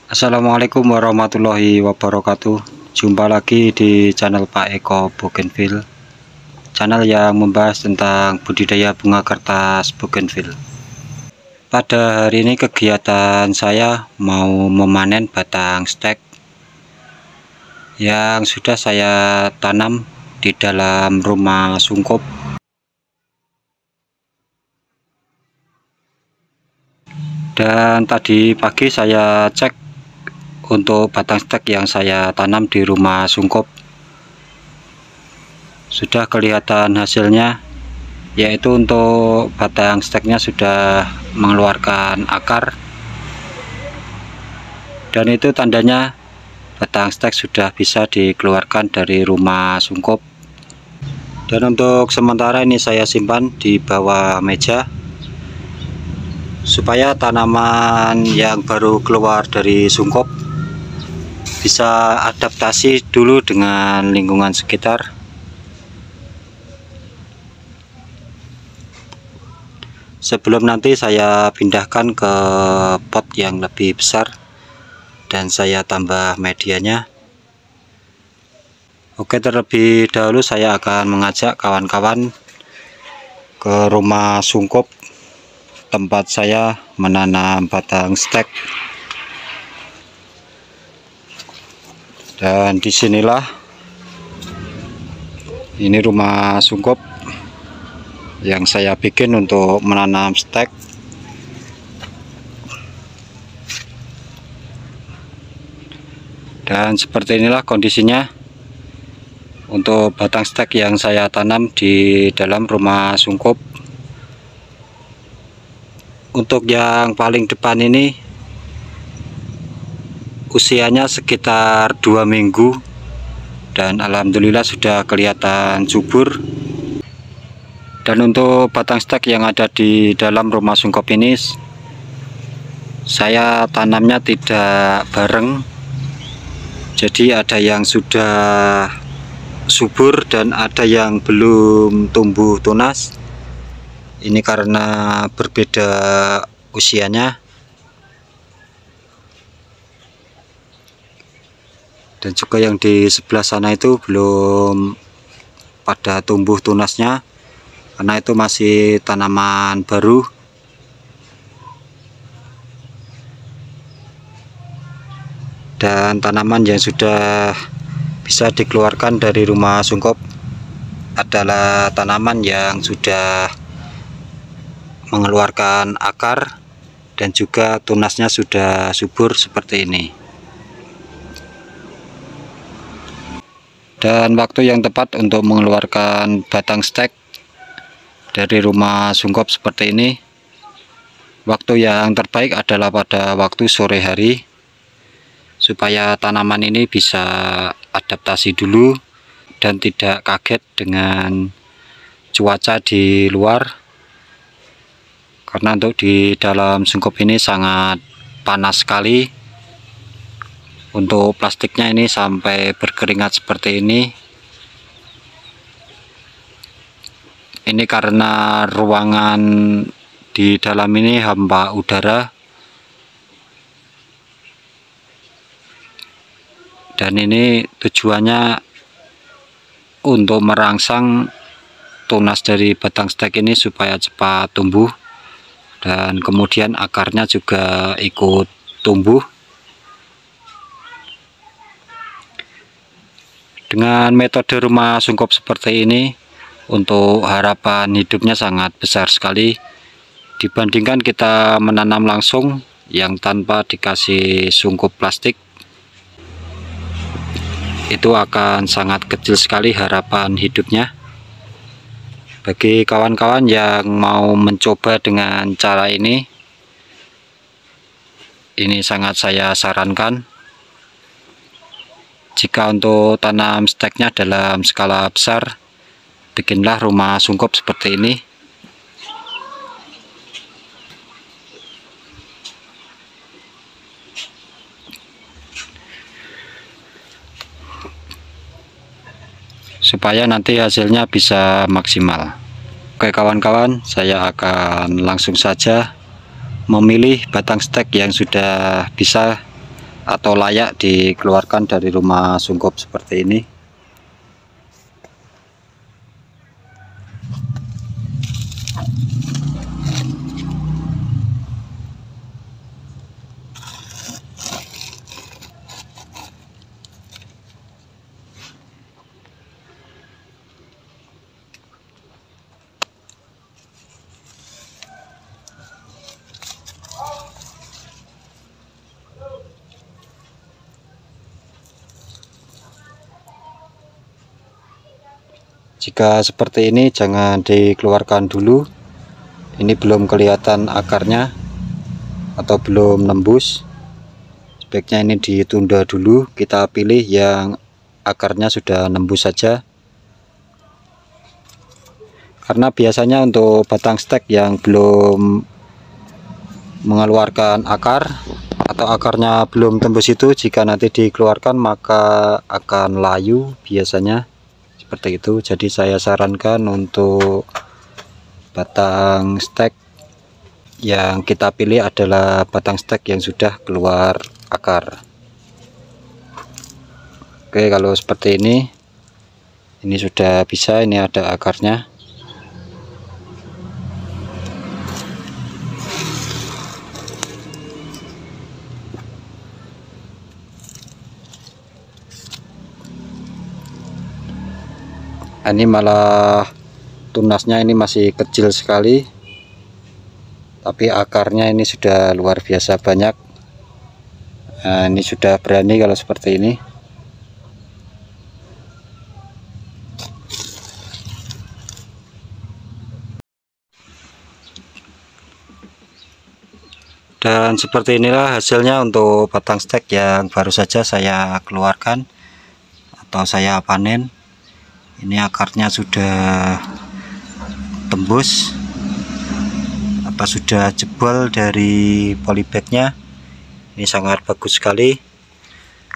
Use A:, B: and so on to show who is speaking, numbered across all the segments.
A: Assalamualaikum warahmatullahi wabarakatuh. Jumpa lagi di channel Pak Eko Bougainville, channel yang membahas tentang budidaya bunga kertas bougainville. Pada hari ini kegiatan saya mau memanen batang stek yang sudah saya tanam di dalam rumah sungkup. Dan tadi pagi saya cek untuk batang stek yang saya tanam di rumah sungkup, sudah kelihatan hasilnya, yaitu untuk batang steknya sudah mengeluarkan akar, dan itu tandanya batang stek sudah bisa dikeluarkan dari rumah sungkup. Dan untuk sementara ini saya simpan di bawah meja supaya tanaman yang baru keluar dari sungkup bisa adaptasi dulu dengan lingkungan sekitar. Sebelum nanti saya pindahkan ke pot yang lebih besar dan saya tambah medianya. Oke, terlebih dahulu saya akan mengajak kawan-kawan ke rumah sungkup tempat saya menanam batang stek. Dan disinilah, ini rumah sungkup yang saya bikin untuk menanam stek. Dan seperti inilah kondisinya untuk batang stek yang saya tanam di dalam rumah sungkup. Untuk yang paling depan ini usianya sekitar 2 minggu dan alhamdulillah sudah kelihatan subur. Dan untuk batang stek yang ada di dalam rumah sungkup ini saya tanamnya tidak bareng, jadi ada yang sudah subur dan ada yang belum tumbuh tunas. Ini karena berbeda usianya. Dan juga yang di sebelah sana itu belum pada tumbuh tunasnya, karena itu masih tanaman baru. Dan tanaman yang sudah bisa dikeluarkan dari rumah sungkup adalah tanaman yang sudah mengeluarkan akar dan juga tunasnya sudah subur seperti ini. Dan waktu yang tepat untuk mengeluarkan batang stek dari rumah sungkup seperti ini, waktu yang terbaik adalah pada waktu sore hari, supaya tanaman ini bisa adaptasi dulu dan tidak kaget dengan cuaca di luar. Karena untuk di dalam sungkup ini sangat panas sekali. Untuk plastiknya ini sampai berkeringat seperti ini. Ini karena ruangan di dalam ini hampa udara. Dan ini tujuannya untuk merangsang tunas dari batang stek ini supaya cepat tumbuh. Dan kemudian akarnya juga ikut tumbuh. Dengan metode rumah sungkup seperti ini, untuk harapan hidupnya sangat besar sekali dibandingkan kita menanam langsung yang tanpa dikasih sungkup plastik. Itu akan sangat kecil sekali harapan hidupnya. Bagi kawan-kawan yang mau mencoba dengan cara ini sangat saya sarankan. Jika untuk tanam steknya dalam skala besar, bikinlah rumah sungkup seperti ini. Supaya nanti hasilnya bisa maksimal. Oke kawan-kawan, saya akan langsung saja memilih batang stek yang sudah bisa atau layak dikeluarkan dari rumah sungkup seperti ini. Jika seperti ini jangan dikeluarkan dulu, ini belum kelihatan akarnya atau belum nembus, sebaiknya ini ditunda dulu, kita pilih yang akarnya sudah nembus saja. Karena biasanya untuk batang stek yang belum mengeluarkan akar atau akarnya belum tembus itu, jika nanti dikeluarkan maka akan layu biasanya. Seperti itu, jadi saya sarankan untuk batang stek yang kita pilih adalah batang stek yang sudah keluar akar. Oke, kalau seperti ini sudah bisa, ini ada akarnya. Ini malah tunasnya ini masih kecil sekali, tapi akarnya ini sudah luar biasa banyak. Nah, ini sudah berani kalau seperti ini. Dan seperti inilah hasilnya untuk batang stek yang baru saja saya keluarkan atau saya panen. Ini akarnya sudah tembus, sudah jebol dari polybagnya. Ini sangat bagus sekali.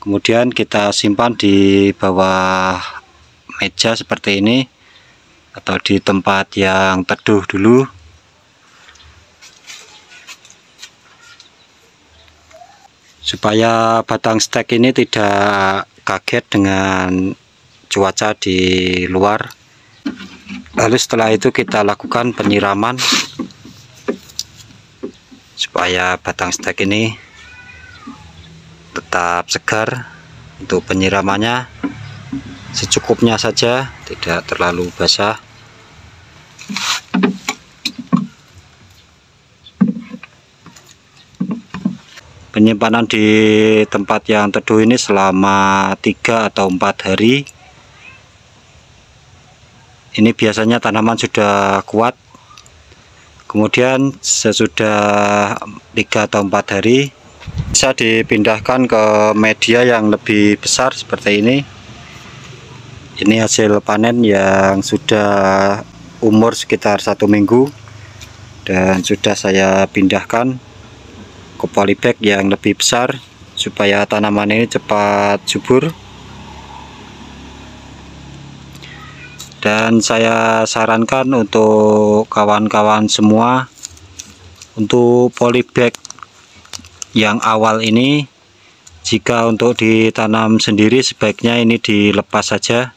A: Kemudian kita simpan di bawah meja seperti ini atau di tempat yang teduh dulu. Supaya batang stek ini tidak kaget dengan cuaca di luar. Lalu setelah itu kita lakukan penyiraman supaya batang stek ini tetap segar. Untuk penyiramannya secukupnya saja, tidak terlalu basah. Penyimpanan di tempat yang teduh ini selama 3 atau 4 hari. Ini biasanya tanaman sudah kuat. Kemudian sesudah 3 atau 4 hari bisa dipindahkan ke media yang lebih besar seperti ini. Ini hasil panen yang sudah umur sekitar 1 minggu dan sudah saya pindahkan ke polybag yang lebih besar supaya tanaman ini cepat subur. Dan saya sarankan untuk kawan-kawan semua, untuk polybag yang awal ini, jika untuk ditanam sendiri sebaiknya ini dilepas saja.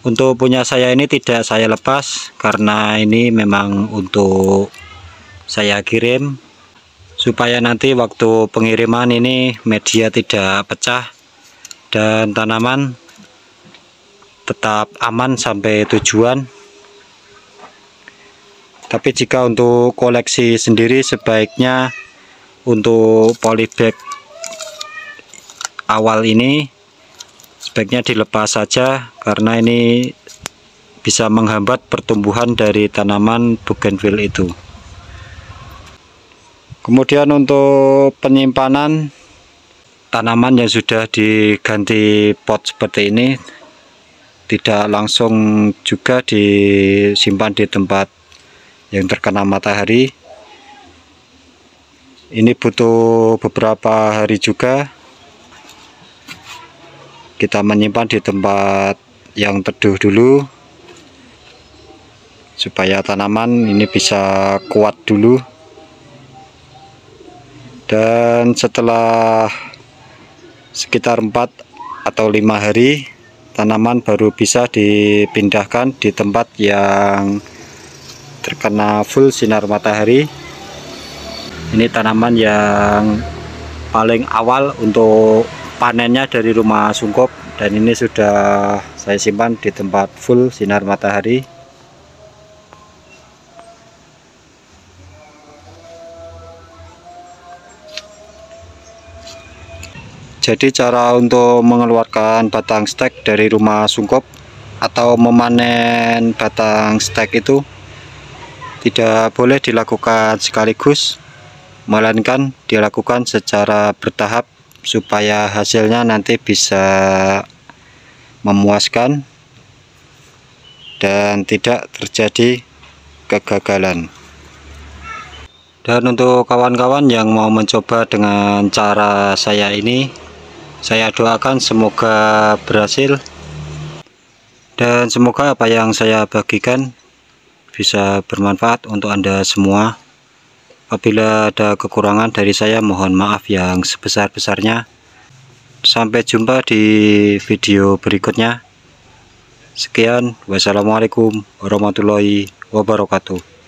A: Untuk punya saya ini tidak saya lepas karena ini memang untuk saya kirim, supaya nanti waktu pengiriman ini media tidak pecah dan tanaman tetap aman sampai tujuan. Tapi jika untuk koleksi sendiri sebaiknya untuk polybag awal ini sebaiknya dilepas saja karena ini bisa menghambat pertumbuhan dari tanaman bougainville itu. Kemudian untuk penyimpanan tanaman yang sudah diganti pot seperti ini, tidak langsung juga disimpan di tempat yang terkena matahari. Ini butuh beberapa hari juga. Kita menyimpan di tempat yang teduh dulu supaya tanaman ini bisa kuat dulu. Dan setelah sekitar 4 atau 5 hari, tanaman baru bisa dipindahkan di tempat yang terkena full sinar matahari. Ini tanaman yang paling awal untuk panennya dari rumah sungkop, dan ini sudah saya simpan di tempat full sinar matahari. Jadi cara untuk mengeluarkan batang stek dari rumah sungkop atau memanen batang stek itu tidak boleh dilakukan sekaligus, melainkan dilakukan secara bertahap supaya hasilnya nanti bisa memuaskan dan tidak terjadi kegagalan. Dan untuk kawan-kawan yang mau mencoba dengan cara saya ini, saya doakan semoga berhasil, dan semoga apa yang saya bagikan bisa bermanfaat untuk Anda semua. Apabila ada kekurangan dari saya, mohon maaf yang sebesar-besarnya. Sampai jumpa di video berikutnya. Sekian, wassalamualaikum warahmatullahi wabarakatuh.